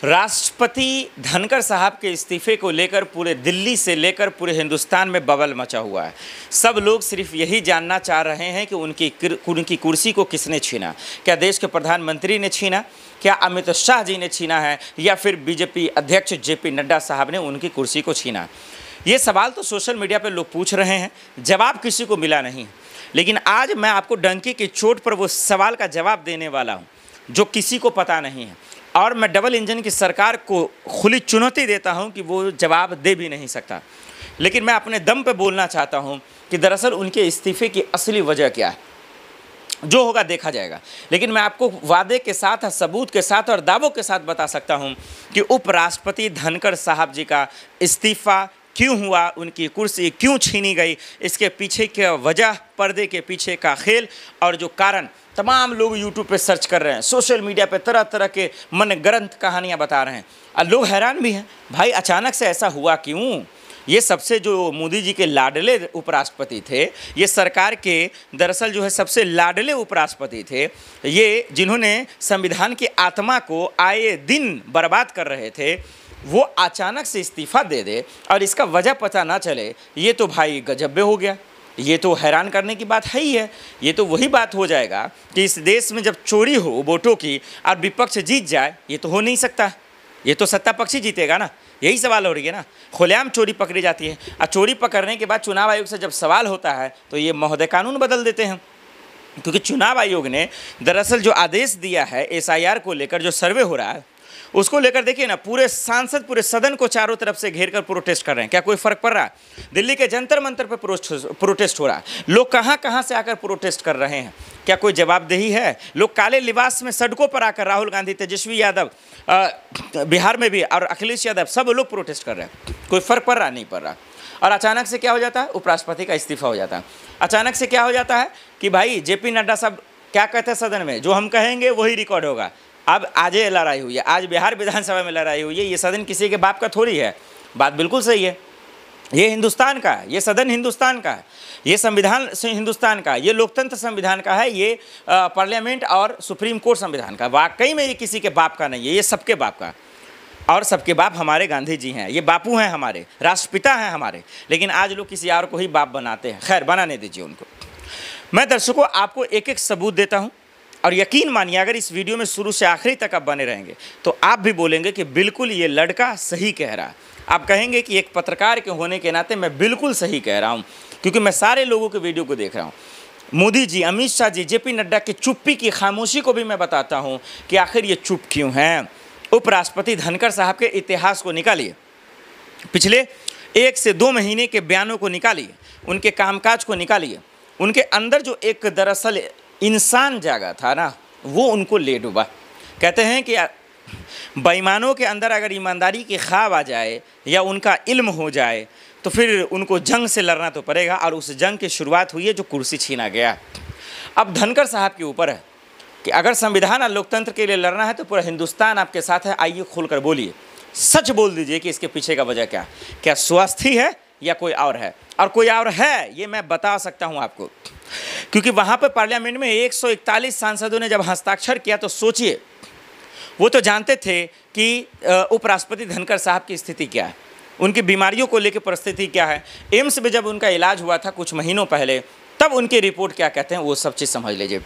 राष्ट्रपति धनखड़ साहब के इस्तीफे को लेकर पूरे दिल्ली से लेकर पूरे हिंदुस्तान में बबल मचा हुआ है। सब लोग सिर्फ यही जानना चाह रहे हैं कि उनकी कुर्सी को किसने छीना। क्या देश के प्रधानमंत्री ने छीना, क्या अमित शाह जी ने छीना है, या फिर बीजेपी अध्यक्ष जेपी नड्डा साहब ने उनकी कुर्सी को छीना। ये सवाल तो सोशल मीडिया पर लोग पूछ रहे हैं, जवाब किसी को मिला नहीं। लेकिन आज मैं आपको डंके की चोट पर वो सवाल का जवाब देने वाला हूँ जो किसी को पता नहीं है, और मैं डबल इंजन की सरकार को खुली चुनौती देता हूं कि वो जवाब दे भी नहीं सकता। लेकिन मैं अपने दम पे बोलना चाहता हूं कि दरअसल उनके इस्तीफे की असली वजह क्या है। जो होगा देखा जाएगा, लेकिन मैं आपको वादे के साथ, सबूत के साथ और दावों के साथ बता सकता हूं कि उपराष्ट्रपति धनखड़ साहब जी का इस्तीफा क्यों हुआ, उनकी कुर्सी क्यों छीनी गई, इसके पीछे की वजह, पर्दे के पीछे का खेल और जो कारण तमाम लोग यूट्यूब पे सर्च कर रहे हैं, सोशल मीडिया पे तरह तरह के मनगढ़ंत कहानियां बता रहे हैं और लोग हैरान भी हैं। भाई अचानक से ऐसा हुआ क्यों? ये सबसे जो मोदी जी के लाडले उपराष्ट्रपति थे, ये सरकार के दरअसल जो है सबसे लाडले उपराष्ट्रपति थे, ये जिन्होंने संविधान की आत्मा को आए दिन बर्बाद कर रहे थे, वो अचानक से इस्तीफा दे दे और इसका वजह पता ना चले, ये तो भाई गजब हो गया। ये तो हैरान करने की बात है ही है। ये तो वही बात हो जाएगा कि इस देश में जब चोरी हो वोटों की और विपक्ष जीत जाए, ये तो हो नहीं सकता। ये तो सत्ता पक्ष ही जीतेगा ना, यही सवाल हो रही है ना। खुलेआम चोरी पकड़ी जाती है और चोरी पकड़ने के बाद चुनाव आयोग से जब सवाल होता है तो ये महोदय कानून बदल देते हैं, क्योंकि चुनाव आयोग ने दरअसल जो आदेश दिया है SIR को लेकर, जो सर्वे हो रहा है उसको लेकर, देखिए ना, पूरे सांसद पूरे सदन को चारों तरफ से घेर कर प्रोटेस्ट कर रहे हैं। क्या कोई फर्क पड़ रहा है? दिल्ली के जंतर मंतर पर प्रोटेस्ट हो रहा है। लोग कहां कहां से आकर प्रोटेस्ट कर रहे हैं, क्या कोई जवाबदेही है? लोग काले लिबास में सड़कों पर आकर, राहुल गांधी, तेजस्वी यादव बिहार में भी, और अखिलेश यादव, सब लोग प्रोटेस्ट कर रहे हैं। कोई फर्क पड़ रहा? नहीं पड़ रहा। और अचानक से क्या हो जाता है? उपराष्ट्रपति का इस्तीफा हो जाता है। अचानक से क्या हो जाता है कि भाई जेपी नड्डा साहब क्या कहते हैं सदन में, जो हम कहेंगे वही रिकॉर्ड होगा। अब आज ये लड़ाई हुई है, आज बिहार विधानसभा में लड़ाई हुई है। ये सदन किसी के बाप का थोड़ी है। बात बिल्कुल सही है। ये हिंदुस्तान का है, ये सदन हिंदुस्तान का है, ये संविधान हिंदुस्तान का है, ये लोकतंत्र संविधान का है, ये पार्लियामेंट और सुप्रीम कोर्ट संविधान का। वाकई में ये किसी के बाप का नहीं है, ये सबके बाप का। और सबके बाप हमारे गांधी जी हैं, ये बापू हैं हमारे, राष्ट्रपिता हैं हमारे। लेकिन आज लोग किसी और को ही बाप बनाते हैं। खैर, बनाने दीजिए उनको। मैं दर्शकों आपको एक एक सबूत देता हूँ, और यकीन मानिए अगर इस वीडियो में शुरू से आखिरी तक आप बने रहेंगे तो आप भी बोलेंगे कि बिल्कुल ये लड़का सही कह रहा है। आप कहेंगे कि एक पत्रकार के होने के नाते मैं बिल्कुल सही कह रहा हूँ, क्योंकि मैं सारे लोगों के वीडियो को देख रहा हूँ। मोदी जी, अमित शाह जी, जेपी नड्डा की चुप्पी की खामोशी को भी मैं बताता हूँ कि आखिर ये चुप क्यों हैं। उपराष्ट्रपति धनखड़ साहब के इतिहास को निकालिए, पिछले 1 से 2 महीने के बयानों को निकालिए, उनके कामकाज को निकालिए। उनके अंदर जो एक दरअसल इंसान जागा था ना, वो उनको ले डूबा। कहते हैं कि बेईमानों के अंदर अगर ईमानदारी की ख्वाब आ जाए या उनका इल्म हो जाए तो फिर उनको जंग से लड़ना तो पड़ेगा, और उस जंग की शुरुआत हुई है जो कुर्सी छीना गया। अब धनखड़ साहब के ऊपर है कि अगर संविधान और लोकतंत्र के लिए लड़ना है तो पूरा हिंदुस्तान आपके साथ है। आइए खुलकर बोलिए, सच बोल दीजिए कि इसके पीछे का वजह क्या स्वास्थ्य है या कोई और है? और कोई और है ये मैं बता सकता हूँ आपको, क्योंकि वहाँ पर पार्लियामेंट में 141 सांसदों ने जब हस्ताक्षर किया तो सोचिए, वो तो जानते थे कि उपराष्ट्रपति धनखड़ साहब की स्थिति क्या है, उनकी बीमारियों को लेकर परिस्थिति क्या है। एम्स में जब उनका इलाज हुआ था कुछ महीनों पहले, तब उनकी रिपोर्ट क्या कहते हैं वो सब चीज़ समझ लीजिए।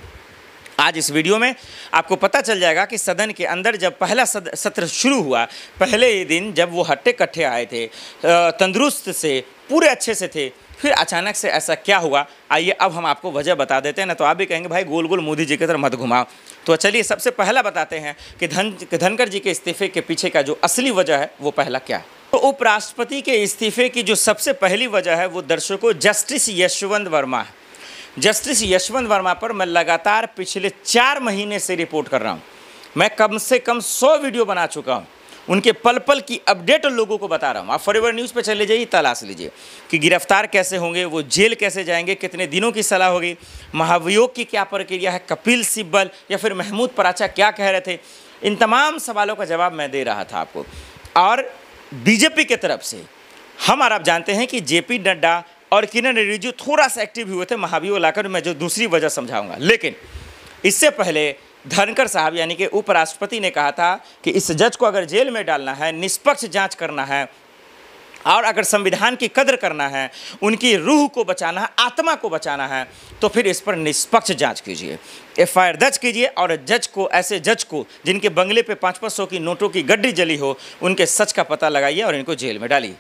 आज इस वीडियो में आपको पता चल जाएगा कि सदन के अंदर जब पहला सत्र शुरू हुआ, पहले ही दिन जब वो हट्टे कट्ठे आए थे, तंदुरुस्त से, पूरे अच्छे से थे, फिर अचानक से ऐसा क्या हुआ। आइए अब हम आपको वजह बता देते हैं, ना तो आप भी कहेंगे भाई गोल गोल मोदी जी की तरफ मत घुमाओ। तो चलिए सबसे पहला बताते हैं कि धनखड़ जी के इस्तीफे के पीछे का जो असली वजह है वो पहला क्या है। तो उपराष्ट्रपति के इस्तीफे की जो सबसे पहली वजह है वो दर्शकों जस्टिस यशवंत वर्मा है। जस्टिस यशवंत वर्मा पर मैं लगातार पिछले 4 महीने से रिपोर्ट कर रहा हूँ। मैं कम से कम 100 वीडियो बना चुका हूँ, उनके पल पल की अपडेट लोगों को बता रहा हूँ। आप फॉरएवर न्यूज़ पे चले जाइए, तलाश लीजिए कि गिरफ्तार कैसे होंगे, वो जेल कैसे जाएंगे, कितने दिनों की सलाह होगी, महाभियोग की क्या प्रक्रिया है, कपिल सिब्बल या फिर महमूद पराचा क्या कह रहे थे। इन तमाम सवालों का जवाब मैं दे रहा था आपको। और बीजेपी की तरफ से हम और आप जानते हैं कि जेपी नड्डा और किरण रिजिजू थोड़ा सा एक्टिव हुए थे महाभियोग लाकर, मैं जो दूसरी वजह समझाऊंगा। लेकिन इससे पहले धनखड़ साहब यानी कि उपराष्ट्रपति ने कहा था कि इस जज को अगर जेल में डालना है, निष्पक्ष जांच करना है और अगर संविधान की कद्र करना है, उनकी रूह को बचाना है, आत्मा को बचाना है, तो फिर इस पर निष्पक्ष जांच कीजिए, एफआईआर दर्ज कीजिए और जज को, ऐसे जज को जिनके बंगले पे 500-500 की नोटों की गड्डी जली हो, उनके सच का पता लगाइए और इनको जेल में डालिए।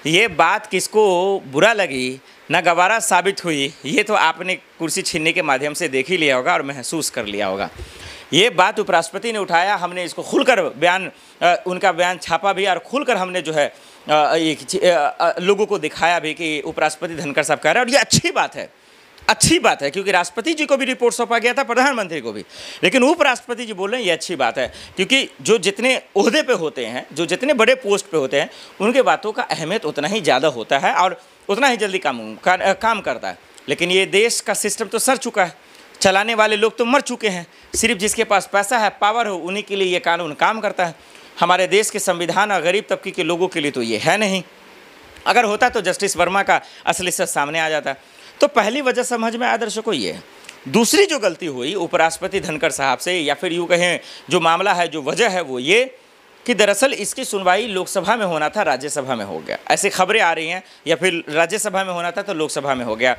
ये बात किसको बुरा लगी, नागवारा साबित हुई, ये तो आपने कुर्सी छीनने के माध्यम से देख ही लिया होगा और महसूस कर लिया होगा। ये बात उपराष्ट्रपति ने उठाया, हमने इसको खुलकर बयान, उनका बयान छापा भी और खुलकर हमने जो है लोगों को दिखाया भी कि उपराष्ट्रपति धनखड़ साहब कह रहे हैं, और ये अच्छी बात है क्योंकि राष्ट्रपति जी को भी रिपोर्ट सौंपा गया था, प्रधानमंत्री को भी, लेकिन उपराष्ट्रपति जी बोल रहे हैं ये अच्छी बात है क्योंकि जो जितने ओहदे पे होते हैं, जो जितने बड़े पोस्ट पे होते हैं, उनके बातों का अहमियत उतना ही ज़्यादा होता है और उतना ही जल्दी काम करता है। लेकिन ये देश का सिस्टम तो सर चुका है, चलाने वाले लोग तो मर चुके हैं, सिर्फ जिसके पास पैसा है, पावर हो, उन्हीं के लिए ये कानून काम करता है। हमारे देश के संविधान और गरीब तबके के लोगों के लिए तो ये है नहीं। अगर होता तो जस्टिस वर्मा का असली सच सामने आ जाता। तो पहली वजह समझ में आया दर्शकों ये है। दूसरी जो गलती हुई उपराष्ट्रपति धनखड़ साहब से, या फिर यूँ कहें जो मामला है, जो वजह है, वो ये कि दरअसल इसकी सुनवाई लोकसभा में होना था, राज्यसभा में हो गया। ऐसी खबरें आ रही हैं, या फिर राज्यसभा में होना था तो लोकसभा में हो गया।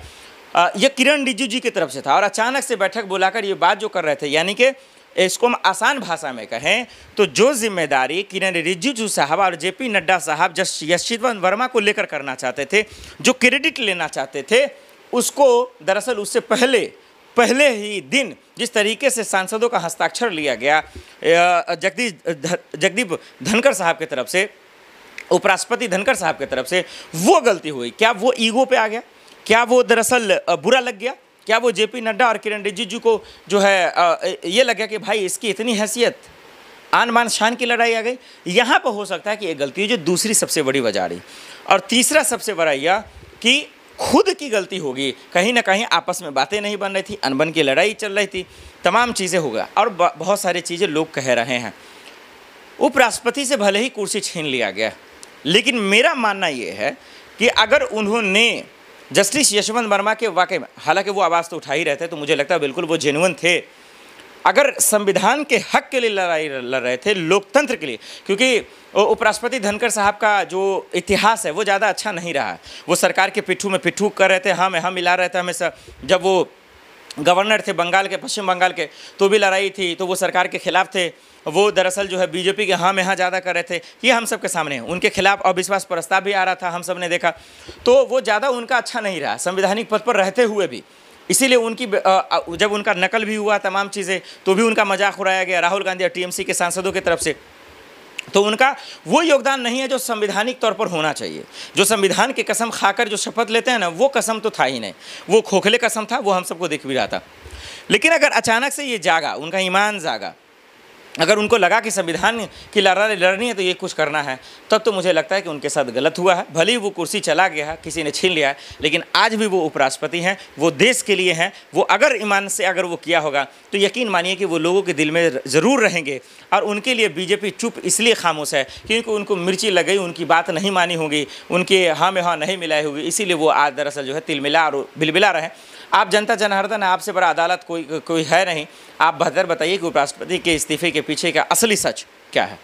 ये किरण रिजिजू जी की तरफ से था और अचानक से बैठक बुलाकर ये बात जो कर रहे थे, यानी कि इसको हम आसान भाषा में कहें तो जो जिम्मेदारी किरण रिजिजू साहब और जेपी नड्डा साहब यशवंत वर्मा को लेकर करना चाहते थे, जो क्रेडिट लेना चाहते थे, उसको दरअसल उससे पहले ही दिन जिस तरीके से सांसदों का हस्ताक्षर लिया गया जगदीप धनखड़ साहब की तरफ से, उपराष्ट्रपति धनखड़ साहब की तरफ से, वो गलती हुई। क्या वो ईगो पे आ गया? क्या वो दरअसल बुरा लग गया? क्या वो जेपी नड्डा और किरण रिजिजू को जो है ये लग गया कि भाई इसकी इतनी हैसियत, आन बान शान की लड़ाई आ गई? यहाँ पर हो सकता है कि ये गलती है जो दूसरी सबसे बड़ी वजह रही। और तीसरा सबसे बड़ा यह कि खुद की गलती होगी, कहीं ना कहीं आपस में बातें नहीं बन रही थी, अनबन की लड़ाई चल रही थी, तमाम चीज़ें हो गया और बहुत सारी चीज़ें लोग कह रहे हैं। उपराष्ट्रपति से भले ही कुर्सी छीन लिया गया, लेकिन मेरा मानना ये है कि अगर उन्होंने जस्टिस यशवंत वर्मा के वाकई में, हालांकि वो आवाज़ तो उठा ही रहते, तो मुझे लगता है बिल्कुल वो जेन्युइन थे, अगर संविधान के हक के लिए लड़ाई लड़ रहे थे, लोकतंत्र के लिए, क्योंकि उपराष्ट्रपति धनखड़ साहब का जो इतिहास है वो ज़्यादा अच्छा नहीं रहा है। वो सरकार के पिट्ठू में पिट्ठू कर रहे थे, हाँ में हाँ मिला रहे थे हमेशा। जब वो गवर्नर थे बंगाल के, पश्चिम बंगाल के, तो भी लड़ाई थी, तो वो सरकार के खिलाफ थे। वो दरअसल जो है बीजेपी के हाँ में हाँ ज़्यादा कर रहे थे, ये हम सब के सामने है। उनके खिलाफ अविश्वास प्रस्ताव भी आ रहा था, हम सब ने देखा, तो वो ज़्यादा उनका अच्छा नहीं रहा संवैधानिक पद पर रहते हुए भी। इसीलिए उनकी जब उनका नकल भी हुआ तमाम चीज़ें, तो भी उनका मजाक उड़ाया गया राहुल गांधी और टीएमसी के सांसदों की तरफ से। तो उनका वो योगदान नहीं है जो संवैधानिक तौर पर होना चाहिए। जो संविधान की कसम खाकर जो शपथ लेते हैं ना, वो कसम तो था ही नहीं, वो खोखले कसम था, वो हम सबको दिख भी रहा था। लेकिन अगर अचानक से ये जागा, उनका ईमान जागा, अगर उनको लगा कि संविधान की लड़ाई लड़नी है तो ये कुछ करना है, तब तो मुझे लगता है कि उनके साथ गलत हुआ है। भले ही वो कुर्सी चला गया है, किसी ने छीन लिया है, लेकिन आज भी वो उपराष्ट्रपति हैं, वो देश के लिए हैं। वो अगर ईमान से अगर वो किया होगा तो यकीन मानिए कि वो लोगों के दिल में ज़रूर रहेंगे। और उनके लिए बीजेपी चुप इसलिए खामोश है क्योंकि उनको मिर्ची लग गई, उनकी बात नहीं मानी होगी, उनके हाँ में हाँ नहीं मिलाई होगी, इसीलिए वो आज दरअसल जो है तिलमिला और बिलबिला रहे। आप जनता जनार्दन, आपसे बड़ा अदालत कोई है नहीं। आप बेहतर बताइए कि उपराष्ट्रपति के इस्तीफे के पीछे का असली सच क्या है।